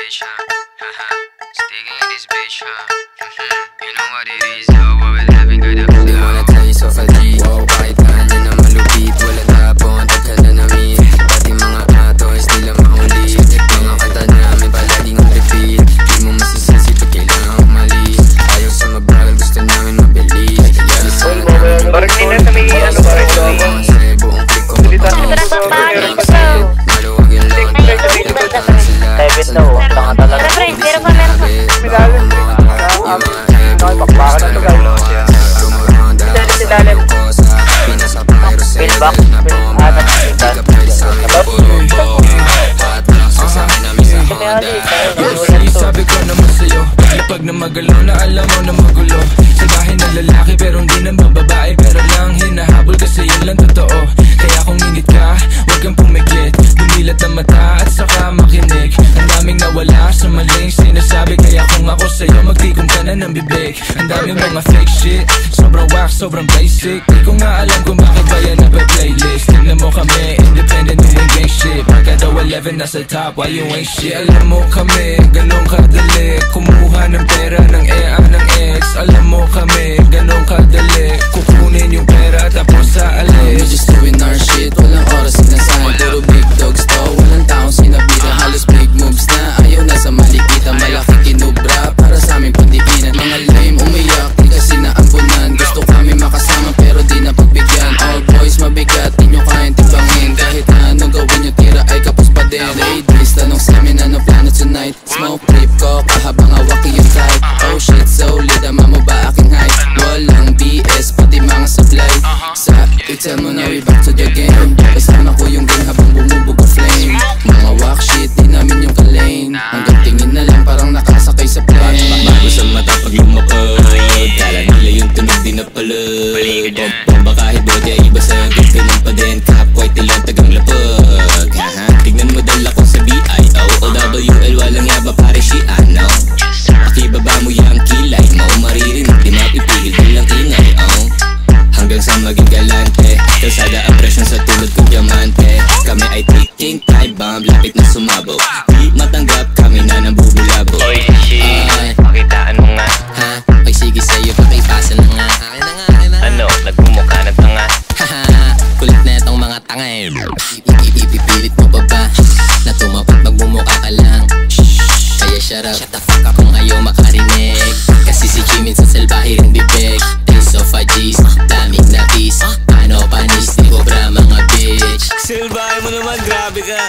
bitch, huh? Haha, sticking in this bitch, huh? You know what it is, though, what we're having good up. They wanna taste of a G. Wow, kahit na na malupit, wala tapon, tagkala namin. Pati mga atos, nila mahuli. Mga kanta namin palaging on repeat. Di mo masisisi pag kailangan umalis. Ayaw sa mabagal, gusto namin mabilis. Kaya sana namin parang hindi na sa may ano ba ito? buong click ko mapapansin. Maluwag yung lang, nagpapatan sila. Private daw, tanga talaga. Meron pa. Silalim. Pakpakan na ito guys. Silalim. Pinback. Sabi ko naman sa'yo, lapag na magalaw na alam mo na magulo. Sabahin na lalaki pero hindi naman babae, pero lang hinahabol kasi yun lang totoo. Kaya kung ingit ka, huwag kang pumikit. Dumilat ang mata at saka makinig. Ang daming nawala sa maling sinasabi, kaya kung ako sa'yo magtikom ka na ng bibig. Ang daming mga fake shit, sobrang wax, sobrang basic. Di ko nga alam kung bakit ba yan nape-playlist. Tignan mo kami, independent doing gang shit. Pagka daw 11 nasa top, why you ain't shit? Alam mo kami, ganun kadali kumuha ng pera ng EA ng ex. Alam mo kami, ganun kadali kukunin yung pera tapos sa alis. We're just doing our shit, walang oras sinasahan. Puro big dogs to, walang taong sinabita. Halos big moves na, ayaw na sa malikita. Malaki kinubra, para sa aming pandikinan. Mga lame umiyak, di kasi naambunan. Gusto kami makasama pero di na pagbigyan. All boys mabigat, di nyo kayang timbangin. Kahit na anong gawin nyo, tira ay kapos pa din. Days, tanong sa amin ano plano tonight. Smoke trip ko, kahabang awaki yung type. Oh shit, solid, ama mo ba aking height? Walang BS, pati mga supply. Sa tell mo na we back to the game. Kasama ko yung gang habang bumubog ang flame. Mga walk shit, di namin yung kalane. Hanggang tingin na lang parang nakasakay sa plane. Bago sa mata pag lumapag, kala nila yung tunog di napalag. Bomba kahit bote ay iba sa ganun pa din. Kahapway tilang tagang lapag. Tignan mo dala ko sa BIO OWL walang yaba pare si ano. Pakibaba mo yung kilay mo, maririnig di mapipigil bilang ingay. Hanggang sa maging galante, kalsada ang presyon sa tulad ko diamante. Kami ay ticking time bomb, lapit na sumabog. Di matanggap, kami na nang bubulabog. Oy, shit, pakitaan mo nga. Ha? Ay sige sa'yo, pakipasa na nga. Akin na nga. Ano, nagmumukha ng tanga. Haha, kulit na itong mga tanga eh. Ipipilit mo pa ba na tumapat magmumukha ka lang? Kaya shut the fuck up kung ayaw makarinig. Kasi si Jimin sa salbahe rin bibig. Taste of a G's, daming napis. Ano panis, di cobra mga bitch. Silbahe mo naman, grabe ka.